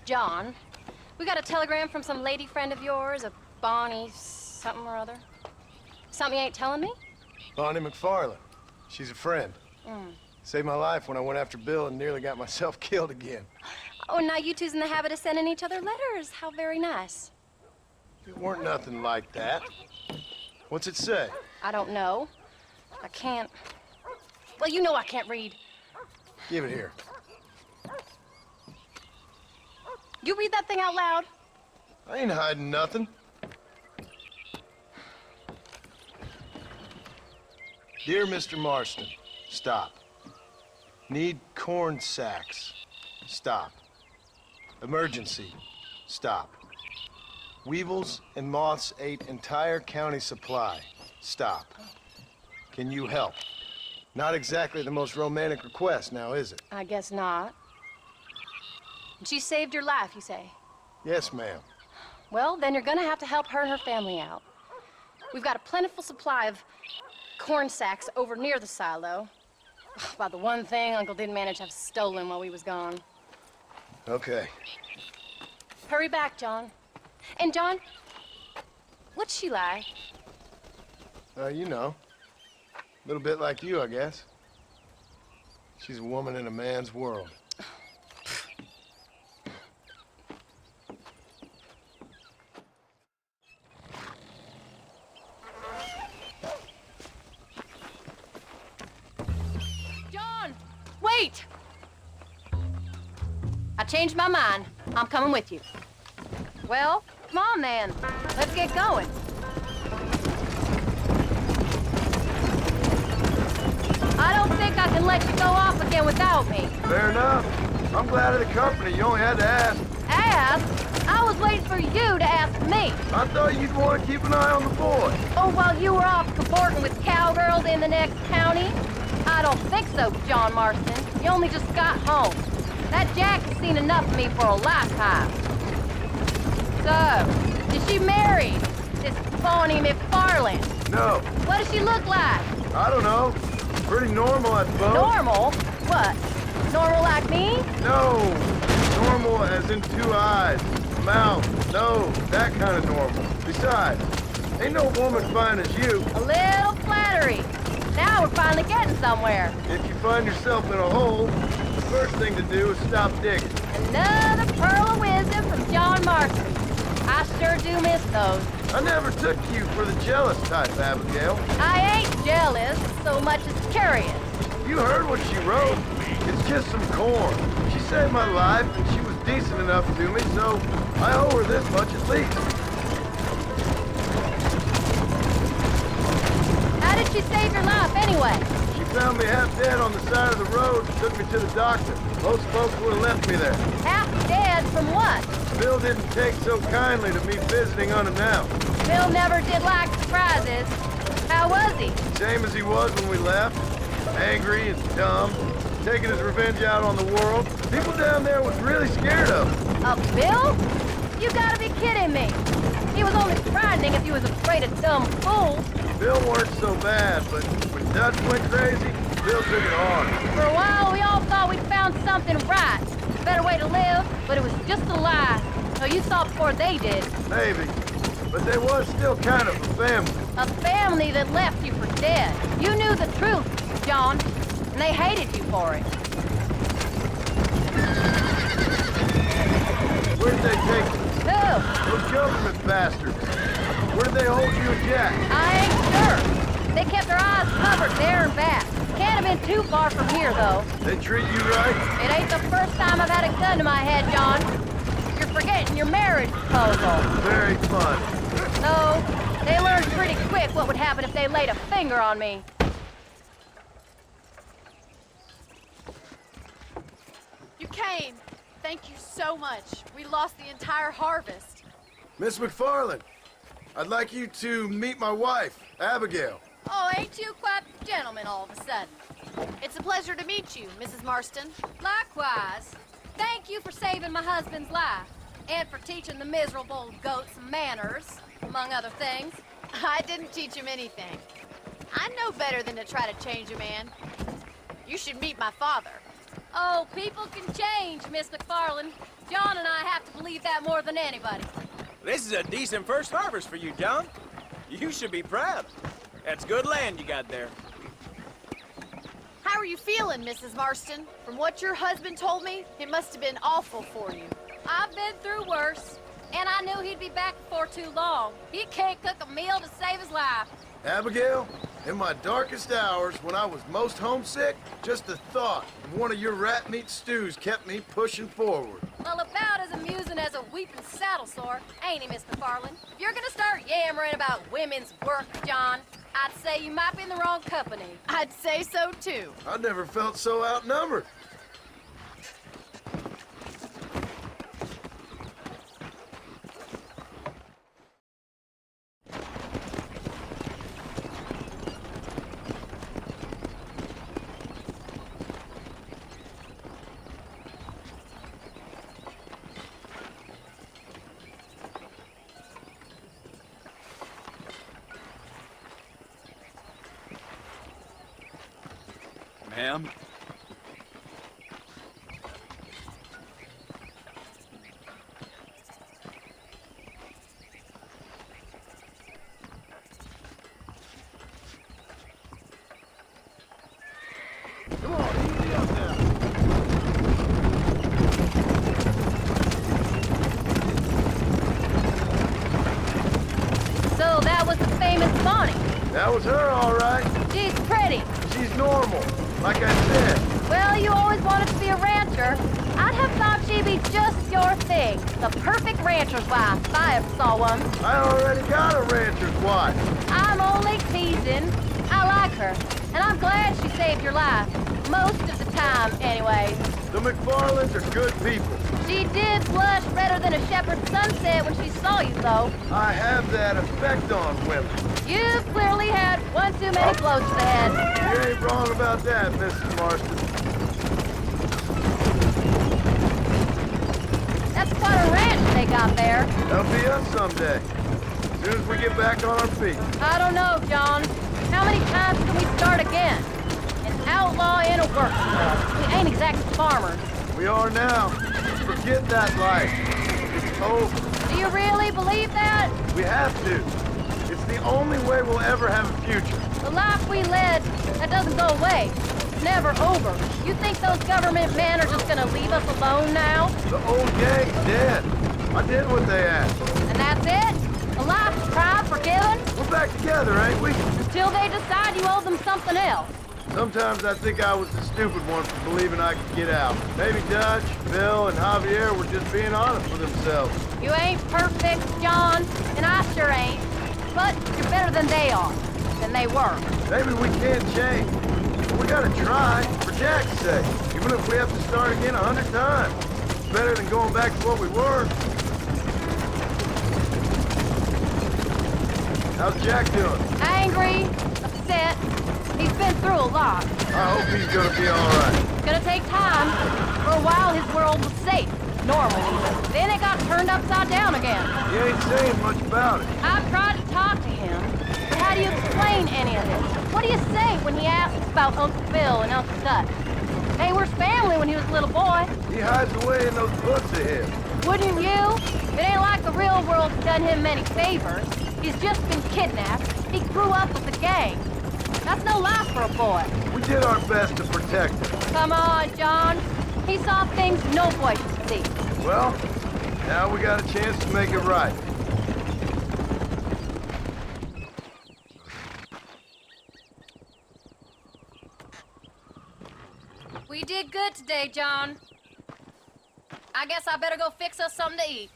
John, we got a telegram from some lady friend of yours, a Bonnie something or other. Something you ain't telling me? Bonnie McFarlane. She's a friend. Saved my life when I went after Bill and nearly got myself killed again. Oh, now you two's in the habit of sending each other letters. How very nice. It weren't nothing like that. What's it say? I don't know. I can't... Well, you know I can't read. Give it here. You read that thing out loud? I ain't hiding nothing. Dear Mr. Marston, stop. Need corn sacks. Stop. Emergency. Stop. Weevils and moths ate entire county supply. Stop. Can you help? Not exactly the most romantic request now, is it? I guess not. She saved your life, you say? Yes, ma'am. Well, then you're gonna have to help her and her family out. We've got a plentiful supply of corn sacks over near the silo. About the one thing Uncle didn't manage to have stolen while we was gone. Okay. Hurry back, John. And John, what's she like? You know. A little bit like you, I guess. She's a woman in a man's world. John! Wait! I changed my mind. I'm coming with you. Well, come on then. Let's get going. I don't think I can let you go off again without me. Fair enough. I'm glad of the company. You only had to ask. Ask? I was waiting for you to ask me. I thought you'd want to keep an eye on the boy. Oh, while you were off cavorting with cowgirls in the next county? I don't think so, John Marston. You only just got home. That Jack has seen enough of me for a lifetime. So, is she married? This Bonnie McFarlane? No. What does she look like? I don't know. Pretty normal, I suppose. Normal? What? Normal like me? No. Normal as in 2 eyes, mouth, nose, that kind of normal. Besides, ain't no woman fine as you. A little flattery. Now we're finally getting somewhere. If you find yourself in a hole, the first thing to do is stop digging. Another pearl of wisdom from John Marston. I sure do miss those. I never took you for the jealous type, Abigail. I ain't jealous so much as curious. You heard what she wrote. It's just some corn. She saved my life, and she was decent enough to me, so I owe her this much at least. How did she save your life anyway? She found me half dead on the side of the road and took me to the doctor. Most folks would have left me there. Half dead from what? Bill didn't take so kindly to me visiting unannounced. Bill never did like surprises. How was he? Same as he was when we left. Angry and dumb. Taking his revenge out on the world. People down there was really scared of him. Bill? You gotta be kidding me. He was only frightening if you was afraid of dumb fools. Bill weren't so bad, but when Dutch went crazy, Bill took it hard. For a while, we all thought we'd found something right. A better way to live, but it was just a lie. So you saw before they did. Maybe. But they was still kind of a family. A family that left you for dead. You knew the truth, John, and they hated you for it. Where'd they take you? Who? Those government bastards. Where did they hold you and Jack? I ain't sure. They kept their eyes covered there and back. Can't have been too far from here, though. They treat you right? It ain't the first time I've had a gun to my head, John. You're forgetting your marriage proposal. Very fun. No, they learned pretty quick what would happen if they laid a finger on me. You came. Thank you so much. We lost the entire harvest. Miss McFarlane, I'd like you to meet my wife, Abigail. Oh, ain't you quite the gentleman all of a sudden? It's a pleasure to meet you, Mrs. Marston. Likewise. Thank you for saving my husband's life. And for teaching the miserable goats manners, among other things. I didn't teach him anything. I know better than to try to change a man. You should meet my father. Oh, people can change, Miss McFarland. John and I have to believe that more than anybody. This is a decent first harvest for you, John. You should be proud. That's good land you got there. How are you feeling, Mrs. Marston? From what your husband told me, it must have been awful for you. I've been through worse, and I knew he'd be back before too long. He can't cook a meal to save his life. Abigail, in my darkest hours, when I was most homesick, just the thought of one of your rat meat stews kept me pushing forward. Well, about as amusing as a weeping saddle sore, ain't he, Miss McFarland? If you're gonna start yammering about women's work, John, I'd say you might be in the wrong company. I'd say so, too. I never felt so outnumbered. Ma'am? Come on, easy up now. So that was the famous Bonnie. That was her, all right. She's pretty. She's normal, like I said. Well, you always wanted to be a rancher. I'd have thought she'd be just your thing. The perfect rancher's wife, if I ever saw one. I already got a rancher's wife. I'm only teasing. I like her, and I'm glad she saved your life. Most of the time, anyway. The McFarlands are good people. She did blush redder than a shepherd's sunset when she saw you, though. I have that effect on women. You've clearly had one too many blows to the head. You ain't wrong about that, Mrs. Marston. That's quite a ranch they got there. That'll be us someday. As soon as we get back on our feet. I don't know, John. How many times can we start again? An outlaw in a workshop. We ain't exactly farmers. We are now. Forget that life. It's over. Do you really believe that? We have to. It's the only way we'll ever have a future. The life we led, that doesn't go away. It's never over. You think those government men are just gonna leave us alone now? The old gang's dead. I did what they asked. And that's it? A life tried, forgiven? We're back together, ain't we? Until they decide you owe them something else. Sometimes I think I was the stupid one for believing I could get out. Maybe Dutch, Bill, and Javier were just being honest with themselves. You ain't perfect, John, and I sure ain't. But you're better than they are. Than they were. Maybe we can't change. But we gotta try, for Jack's sake. Even if we have to start again 100 times. It's better than going back to what we were. How's Jack doing? Angry, upset. He's been through a lot. I hope he's gonna be all right. It's gonna take time. For a while, his world was safe. Normal, even. Then it got turned upside down again. He ain't saying much about it. I've tried to talk to him. But how do you explain any of this? What do you say when he asks about Uncle Bill and Uncle Dutch? They were family when he was a little boy. He hides away in those books of his. Wouldn't you? It ain't like the real world's done him many favors. He's just been kidnapped. He grew up with the gang. That's no life for a boy. We did our best to protect him. Come on, John. He saw things no boy should see. Well, now we got a chance to make it right. We did good today, John. I guess I better go fix us something to eat.